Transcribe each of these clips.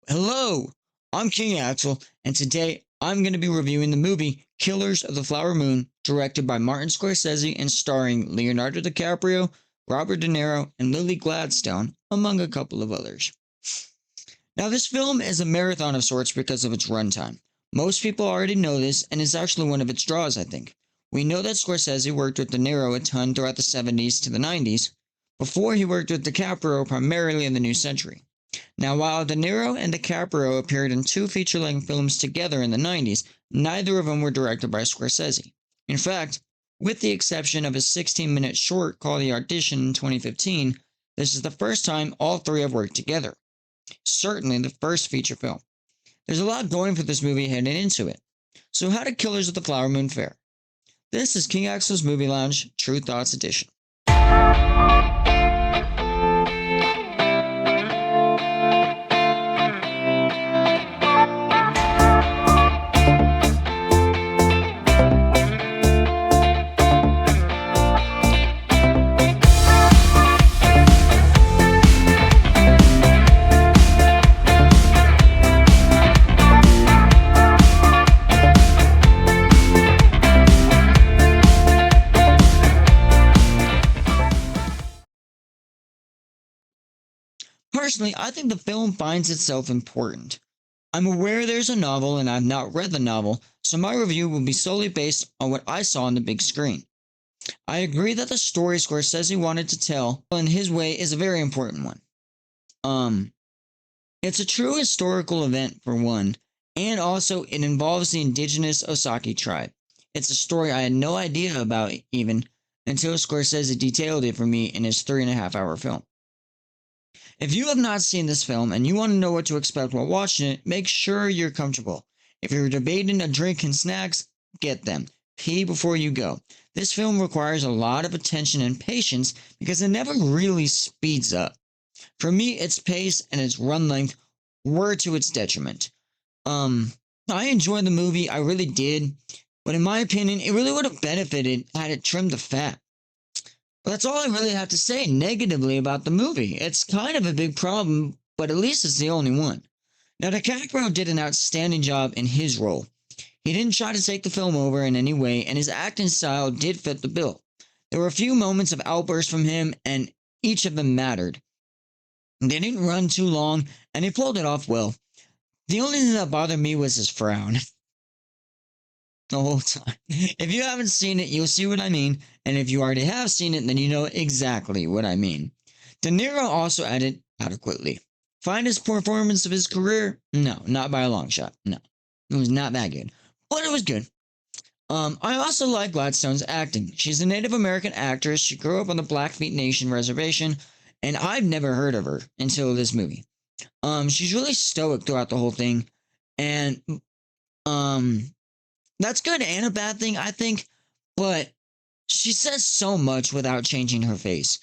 Hello, I'm King Axel, and today I'm going to be reviewing the movie Killers of the Flower Moon, directed by Martin Scorsese and starring Leonardo DiCaprio, Robert De Niro, and Lily Gladstone, among a couple of others. Now, this film is a marathon of sorts because of its runtime. Most people already know this, and it's actually one of its draws, I think. We know that Scorsese worked with De Niro a ton throughout the 70s to the 90s, before he worked with DiCaprio primarily in the new century. Now, while De Niro and DiCaprio appeared in two feature-length films together in the 90s, neither of them were directed by Scorsese. In fact, with the exception of a 16-minute short called The Audition in 2015, this is the first time all three have worked together. Certainly the first feature film. There's a lot going for this movie heading into it. So how did Killers of the Flower Moon fare? This is King Axel's Movie Lounge, True Thoughts Edition. Personally, I think the film finds itself important. I'm aware there's a novel and I've not read the novel, so my review will be solely based on what I saw on the big screen. I agree that the story Scorsese wanted to tell in his way is a very important one. It's a true historical event for one, and also it involves the indigenous Osage tribe. It's a story I had no idea about even until Scorsese detailed it for me in his 3.5 hour film. If you have not seen this film and you want to know what to expect while watching it, make sure you're comfortable. If you're debating a drink and snacks, get them. Pee before you go. This film requires a lot of attention and patience because it never really speeds up. For me, its pace and its run length were to its detriment. I enjoyed the movie, I really did, but in my opinion, it really would have benefited had it trimmed the fat. But that's all I really have to say negatively about the movie. It's kind of a big problem, but at least it's the only one. Now, DiCaprio did an outstanding job in his role. He didn't try to take the film over in any way, and his acting style did fit the bill. There were a few moments of outbursts from him, and each of them mattered. They didn't run too long, and he pulled it off well. The only thing that bothered me was his frown. The whole time. If you haven't seen it, you'll see what I mean, and if you already have seen it, then you know exactly what I mean. De Niro also acted adequately. Finest performance of his career? No, not by a long shot. No, it was not that good, but it was good. I also like Gladstone's acting. She's a Native American actress. She grew up on the Blackfeet Nation reservation, and I've never heard of her until this movie. She's really stoic throughout the whole thing, and that's good and a bad thing, I think, but she says so much without changing her face.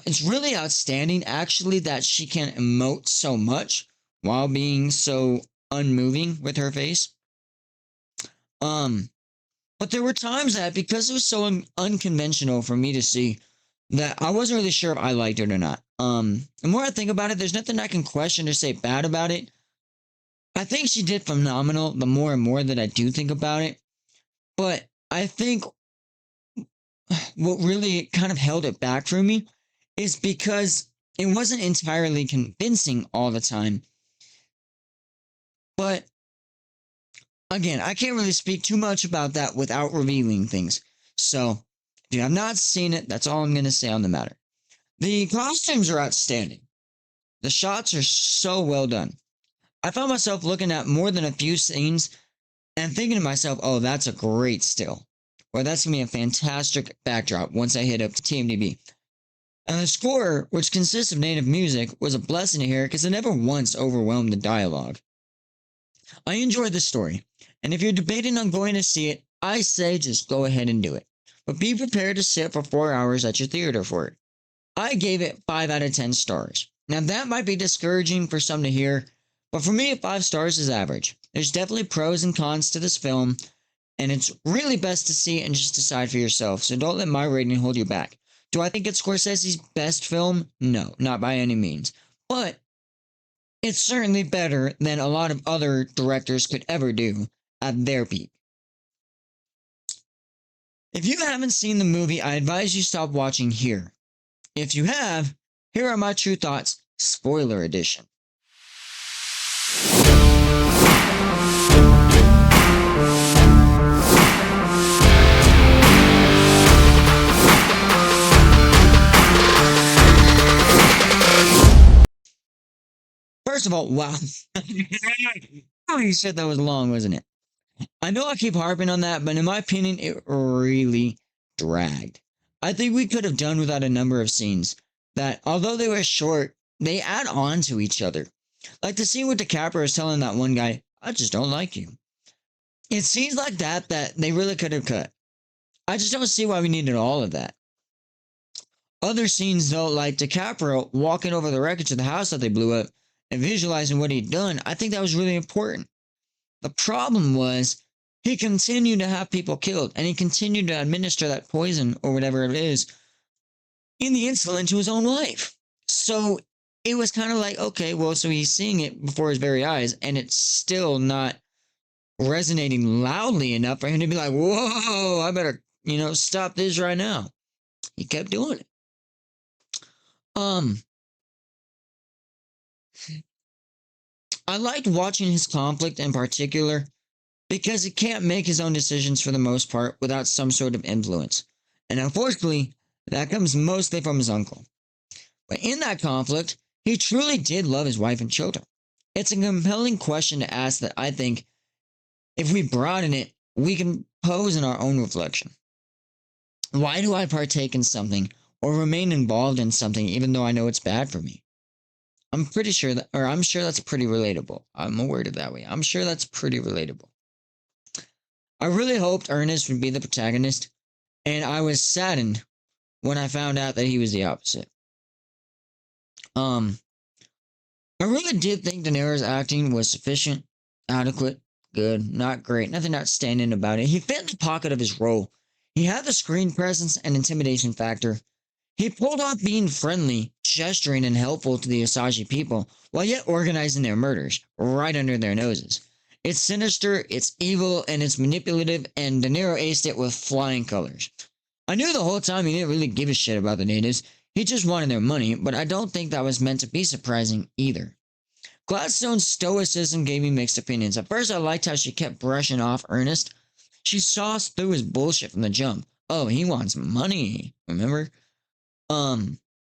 It's really outstanding, actually, that she can emote so much while being so unmoving with her face. But there were times that, because it was so unconventional for me to see, that I wasn't really sure if I liked it or not. The more I think about it, there's nothing I can question or say bad about it. I think she did phenomenal the more and more that I do think about it. But I think what really kind of held it back for me is because it wasn't entirely convincing all the time. But again, I can't really speak too much about that without revealing things. So if you have not seen it, that's all I'm going to say on the matter. The costumes are outstanding. The shots are so well done. I found myself looking at more than a few scenes and thinking to myself, oh, that's a great still. Or that's going to be a fantastic backdrop once I hit up TMDb. And the score, which consists of native music, was a blessing to hear because it never once overwhelmed the dialogue. I enjoyed the story, and if you're debating on going to see it, I say just go ahead and do it. But be prepared to sit for 4 hours at your theater for it. I gave it 5 out of 10 stars. Now that might be discouraging for some to hear, but for me, 5 stars is average. There's definitely pros and cons to this film, and it's really best to see it and just decide for yourself, so don't let my rating hold you back. Do I think it's Scorsese's best film? No, not by any means. But It's certainly better than a lot of other directors could ever do at their peak. If you haven't seen the movie, I advise you stop watching here. If you have, here are my true thoughts, spoiler edition. First of all, wow. Oh, you said that was long, wasn't it? I know I keep harping on that, but in my opinion, it really dragged. I think we could have done without a number of scenes that, although they were short, they add on to each other. Like the scene with DiCaprio is telling that one guy, I just don't like you. It's scenes like that they really could have cut. I just don't see why we needed all of that. Other scenes, though, like DiCaprio walking over the wreckage of the house that they blew up and visualizing what he'd done, I think that was really important. The problem was he continued to have people killed and he continued to administer that poison or whatever it is in the insulin to his own wife. So it was kind of like, okay, well, so he's seeing it before his very eyes and it's still not resonating loudly enough for him to be like, whoa, I better, stop this right now. He kept doing it. I liked watching his conflict in particular because he can't make his own decisions for the most part without some sort of influence. And unfortunately, that comes mostly from his uncle. But in that conflict, he truly did love his wife and children. It's a compelling question to ask that I think, if we broaden it, we can pose in our own reflection. Why do I partake in something or remain involved in something even though I know it's bad for me? I'm pretty sure that, or I'm sure that's pretty relatable. I'm gonna word it that way. I'm sure that's pretty relatable. I really hoped Ernest would be the protagonist, and I was saddened when I found out that he was the opposite. I really did think De Niro's acting was sufficient, adequate, good, not great, nothing outstanding about it. He fit in the pocket of his role. He had the screen presence and intimidation factor. He pulled off being friendly, gesturing, and helpful to the Osage people, while yet organizing their murders right under their noses. It's sinister, it's evil, and it's manipulative, and De Niro aced it with flying colors. I knew the whole time he didn't really give a shit about the natives. He just wanted their money, but I don't think that was meant to be surprising either. Gladstone's stoicism gave me mixed opinions. At first, I liked how she kept brushing off Ernest. She saw through his bullshit from the jump. Oh, he wants money, remember?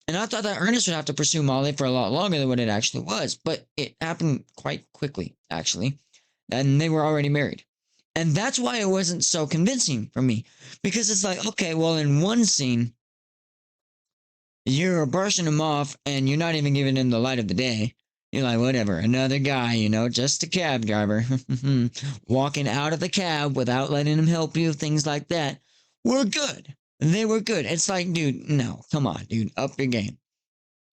And I thought that Ernest would have to pursue Molly for a lot longer than what it actually was, but it happened quite quickly, actually. And they were already married. And that's why it wasn't so convincing for me. Because it's like, okay, well, in one scene, you're brushing him off and you're not even giving him the light of the day. You're like, whatever, another guy, just a cab driver. Walking out of the cab without letting him help you, things like that. We're good. They were good. It's like, dude, no, come on, dude, up your game.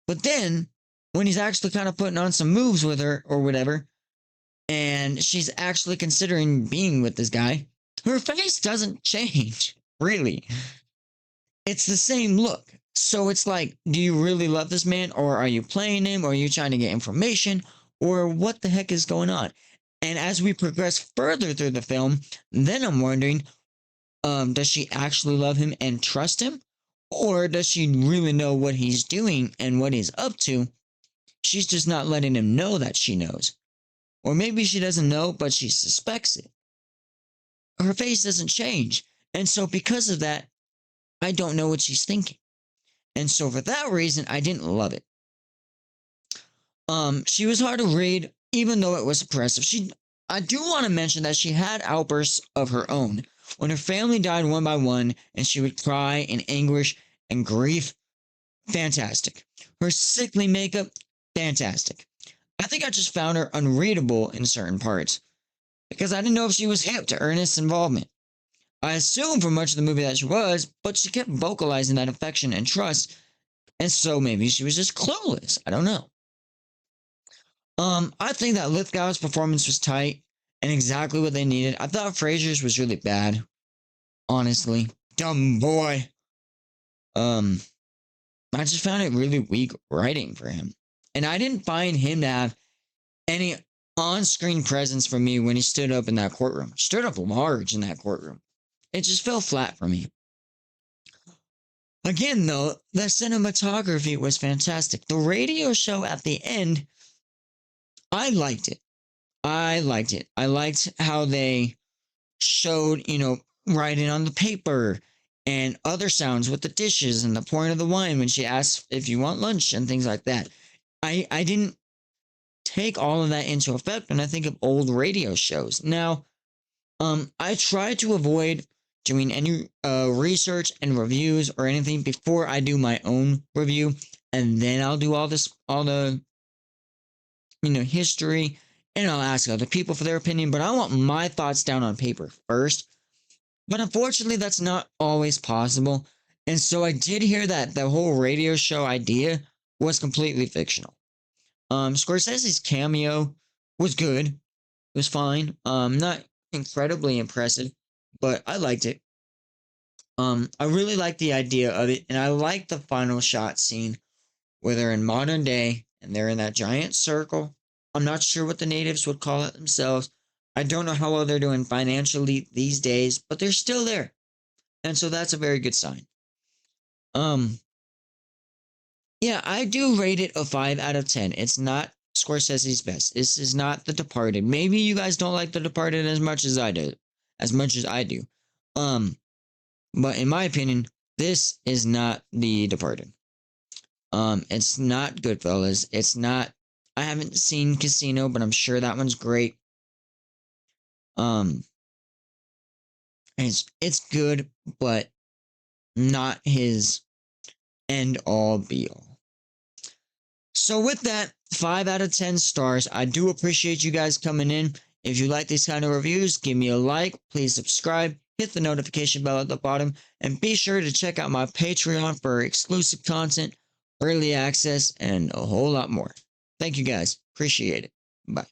But then, when he's actually kind of putting on some moves with her or whatever, and she's actually considering being with this guy, her face doesn't change, really. It's the same look. So it's like, do you really love this man, or are you playing him, or are you trying to get information, or what the heck is going on? And as we progress further through the film, then I'm wondering, does she actually love him and trust him? Or does she really know what he's doing and what he's up to? She's just not letting him know that she knows. Or maybe she doesn't know, but she suspects it. Her face doesn't change. And so because of that, I don't know what she's thinking. And so for that reason, I didn't love it. She was hard to read, even though it was oppressive. I do want to mention that she had outbursts of her own. When her family died one by one, and she would cry in anguish and grief, fantastic. Her sickly makeup, fantastic. I think I just found her unreadable in certain parts, because I didn't know if she was hip to Ernest's involvement. I assumed for much of the movie that she was, but she kept vocalizing that affection and trust, and so maybe she was just clueless. I don't know. I think that Lithgow's performance was tight and exactly what they needed. I thought Fraser's was really bad, honestly. Dumb boy. I just found it really weak writing for him. And I didn't find him to have any on-screen presence for me when he stood up in that courtroom. Stood up large in that courtroom. It just fell flat for me. Again, though, the cinematography was fantastic. The radio show at the end, I liked it. I liked it. I liked how they showed, writing on the paper and other sounds with the dishes and the pouring of the wine when she asked if you want lunch and things like that. I didn't take all of that into effect when I think of old radio shows. Now, I try to avoid doing any research and reviews or anything before I do my own review, and then I'll do all the history, and I'll ask other people for their opinion. But I want my thoughts down on paper first. But unfortunately, that's not always possible, and so I did hear that the whole radio show idea was completely fictional. Scorsese's cameo was good. It was fine. Not incredibly impressive, but I liked it. I really like the idea of it, and I like the final shot scene where they're in modern day and they're in that giant circle. I'm not sure what the natives would call it themselves. I don't know how well they're doing financially these days, but they're still there. And so that's a very good sign. Um, yeah, I do rate it a 5 out of 10. It's not Scorsese's best. This is not The Departed. Maybe you guys don't like The Departed as much as I do. As much as I do. But in my opinion, this is not The Departed. It's not Goodfellas. It's not. I haven't seen Casino, but I'm sure that one's great. Um, it's good, but not his end all be all. So with that, 5 out of 10 stars. I do appreciate you guys coming in. If you like these kind of reviews, give me a like. Please subscribe. Hit the notification bell at the bottom. And be sure to check out my Patreon for exclusive content, early access, and a whole lot more. Thank you guys. Appreciate it. Bye.